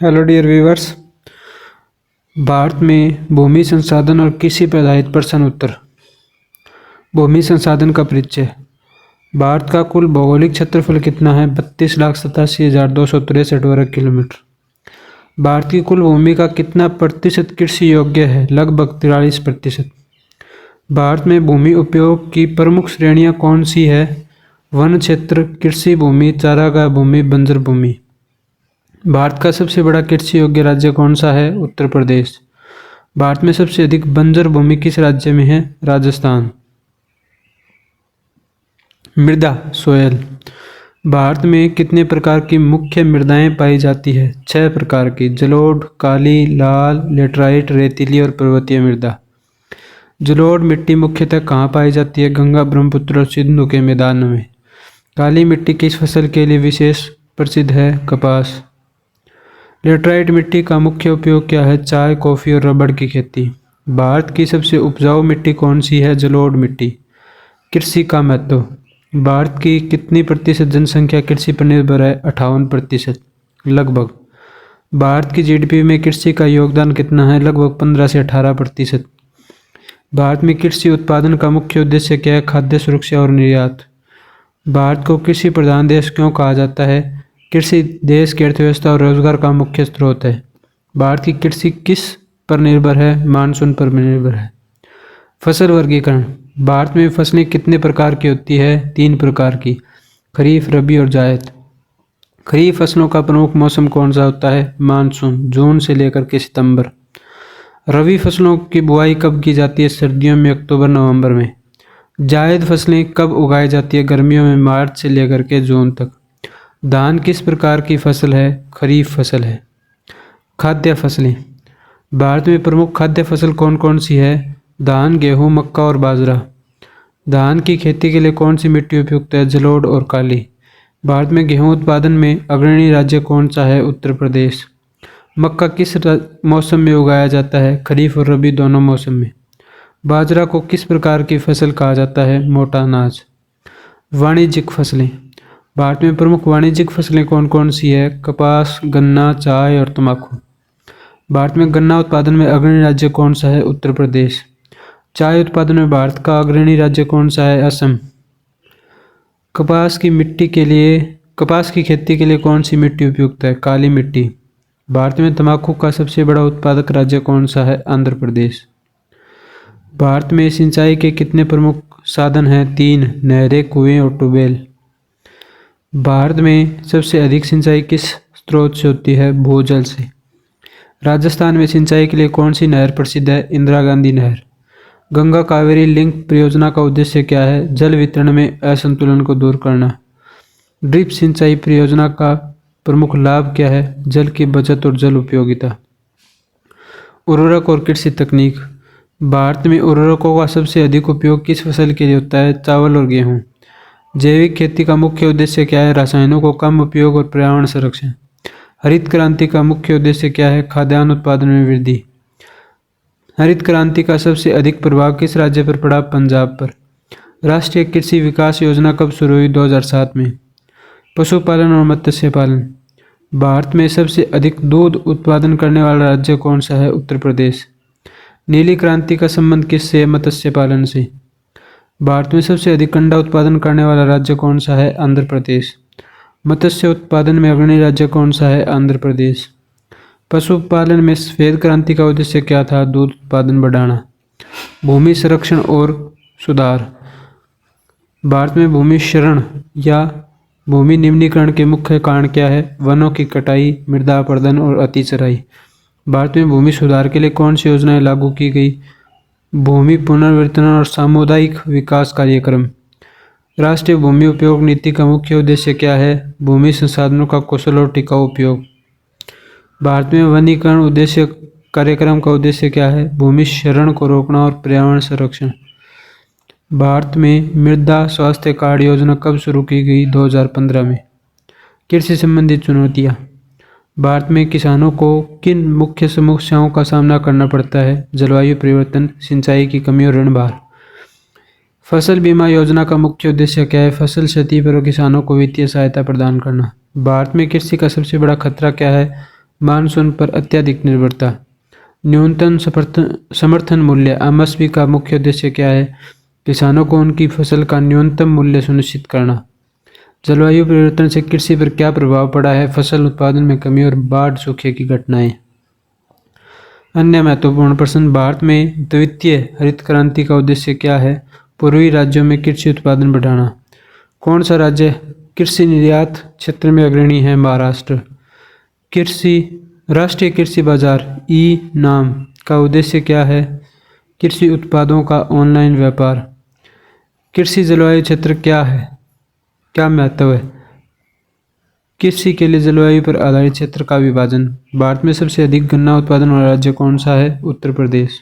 Hello dear viewers. Bharat में भूमि संसाधन और कृषि पर आधारित प्रश्न उत्तर। भूमि संसाधन का परिचय। भारत का कुल भौगोलिक क्षेत्रफल कितना है? 32,87,263 वर्ग किलोमीटर। भारत की कुल भूमि का कितना प्रतिशत कृषि योग्य है? लगभग 43%। भारत में भूमि उपयोग की प्रमुख श्रेणियां कौन सी है? वन क्षेत्र, कृषि भूमि, चारागाह भूमि, बंजर भूमि। भारत का सबसे बड़ा कृषि योग्य राज्य कौन सा है? उत्तर प्रदेश। भारत में सबसे अधिक बंजर भूमि किस राज्य में है? राजस्थान। मृदा सोयल। भारत में कितने प्रकार की मुख्य मृदाएं पाई जाती है? 6 प्रकार की। जलोढ़, काली, लाल, लेटराइट, रेतीली और पर्वतीय मृदा। जलोढ़ मिट्टी मुख्यतः कहाँ पाई जाती है? गंगा, ब्रह्मपुत्र और सिंधु के मैदानों में। काली मिट्टी किस फसल के लिए विशेष प्रसिद्ध है? कपास। लेटराइट मिट्टी का मुख्य उपयोग क्या है? चाय, कॉफी और रबड़ की खेती। भारत की सबसे उपजाऊ मिट्टी कौन सी है? जलोढ़ मिट्टी। कृषि का महत्व। भारत की कितनी प्रतिशत जनसंख्या कृषि पर निर्भर है? 58% लगभग। भारत की जीडीपी में कृषि का योगदान कितना है? लगभग 15 से 18%। भारत में कृषि उत्पादन का मुख्य उद्देश्य क्या है? खाद्य सुरक्षा और निर्यात। भारत को कृषि प्रधान देश क्यों कहा जाता है? कृषि देश की अर्थव्यवस्था और रोजगार का मुख्य स्रोत है। भारत की कृषि किस पर निर्भर है? मानसून पर निर्भर है। फसल वर्गीकरण। भारत में फसलें कितने प्रकार की होती है? 3 प्रकार की। खरीफ, रबी और जायद। खरीफ फसलों का प्रमुख मौसम कौन सा होता है? मानसून, जून से लेकर के सितंबर। रबी फसलों की बुआई कब की जाती है? सर्दियों में, अक्टूबर नवंबर में। जायद फसलें कब उगाई जाती है? गर्मियों में, मार्च से लेकर के जून तक। धान किस प्रकार की फसल है? खरीफ फसल है। खाद्य फसलें। भारत में प्रमुख खाद्य फसल कौन कौन सी है? धान, गेहूं, मक्का और बाजरा। धान की खेती के लिए कौन सी मिट्टी उपयुक्त है? जलोढ़ और काली। भारत में गेहूं उत्पादन में अग्रणी राज्य कौन सा है? उत्तर प्रदेश। मक्का किस मौसम में उगाया जाता है? खरीफ और रबी दोनों मौसम में। बाजरा को किस प्रकार की फसल कहा जाता है? मोटा अनाज। वाणिज्यिक फसलें। भारत में प्रमुख वाणिज्यिक फसलें कौन कौन सी है? कपास, गन्ना, चाय और तंबाकू। भारत में गन्ना उत्पादन में अग्रणी राज्य कौन सा है? उत्तर प्रदेश। चाय उत्पादन में भारत का अग्रणी राज्य कौन सा है? असम। कपास की खेती के लिए कौन सी मिट्टी उपयुक्त है? काली मिट्टी। भारत में तंबाकू का सबसे बड़ा उत्पादक राज्य कौन सा है? आंध्र प्रदेश। भारत में सिंचाई के कितने प्रमुख साधन हैं? 3। नहरें, कुएं और ट्यूबवेल। भारत में सबसे अधिक सिंचाई किस स्रोत से होती है? भूजल से। राजस्थान में सिंचाई के लिए कौन सी नहर प्रसिद्ध है? इंदिरा गांधी नहर। गंगा कावेरी लिंक परियोजना का उद्देश्य क्या है? जल वितरण में असंतुलन को दूर करना। ड्रिप सिंचाई परियोजना का प्रमुख लाभ क्या है? जल की बचत और जल उपयोगिता। उर्वरक और कृषि तकनीक। भारत में उर्वरकों का सबसे अधिक उपयोग किस फसल के लिए होता है? चावल और गेहूं। जैविक खेती का मुख्य उद्देश्य क्या है? रसायनों को कम उपयोग और पर्यावरण संरक्षण। हरित क्रांति का मुख्य उद्देश्य क्या है? खाद्यान्न उत्पादन में वृद्धि। हरित क्रांति का सबसे अधिक प्रभाव किस राज्य पर पड़ा? पंजाब पर। राष्ट्रीय कृषि विकास योजना कब शुरू हुई? 2007 में। पशुपालन और मत्स्य पालन। भारत में सबसे अधिक दूध उत्पादन करने वाला राज्य कौन सा है? उत्तर प्रदेश। नीली क्रांति का संबंध किससे? मत्स्य पालन से। भारत में सबसे अधिक अंडा उत्पादन करने वाला राज्य कौन सा है? आंध्र प्रदेश। मत्स्य उत्पादन में अग्रणी राज्य कौन सा है? आंध्र प्रदेश। पशुपालन में श्वेत क्रांति का उद्देश्य क्या था? दूध उत्पादन बढ़ाना। भूमि संरक्षण और सुधार। भारत में भूमि क्षरण या भूमि निम्नीकरण के मुख्य कारण क्या है? वनों की कटाई, मृदा अपरदन और अतिचराई। भारत में भूमि सुधार के लिए कौन सी योजनाएं लागू की गई? भूमि पुनर्वितरण और सामुदायिक विकास कार्यक्रम। राष्ट्रीय भूमि उपयोग नीति का मुख्य उद्देश्य क्या है? भूमि संसाधनों का कुशल और टिकाऊ उपयोग। भारत में वनीकरण उद्देश्य कार्यक्रम का उद्देश्य क्या है? भूमि क्षरण को रोकना और पर्यावरण संरक्षण। भारत में मृदा स्वास्थ्य कार्ड योजना कब शुरू की गई? 2015 में। कृषि संबंधी चुनौतियाँ। भारत में किसानों को किन मुख्य समस्याओं का सामना करना पड़ता है? जलवायु परिवर्तन, सिंचाई की कमी और ऋण भार। फसल बीमा योजना का मुख्य उद्देश्य क्या है? फसल क्षति पर किसानों को वित्तीय सहायता प्रदान करना। भारत में कृषि का सबसे बड़ा खतरा क्या है? मानसून पर अत्यधिक निर्भरता। न्यूनतम समर्थन मूल्य एमएसपी का मुख्य उद्देश्य क्या है? किसानों को उनकी फसल का न्यूनतम मूल्य सुनिश्चित करना। जलवायु परिवर्तन से कृषि पर क्या प्रभाव पड़ा है? फसल उत्पादन में कमी और बाढ़ सूखे की घटनाएं। अन्य महत्वपूर्ण प्रश्न, भारत में द्वितीय हरित क्रांति का उद्देश्य क्या है? पूर्वी राज्यों में कृषि उत्पादन बढ़ाना। कौन सा राज्य कृषि निर्यात क्षेत्र में अग्रणी है? महाराष्ट्र। राष्ट्रीय कृषि बाजार ई नाम का उद्देश्य क्या है? कृषि उत्पादों का ऑनलाइन व्यापार। कृषि जलवायु क्षेत्र क्या है? क्या महत्व है? कृषि के लिए जलवायु पर आधारित क्षेत्र का विभाजन। भारत में सबसे अधिक गन्ना उत्पादन वाला राज्य कौन सा है? उत्तर प्रदेश।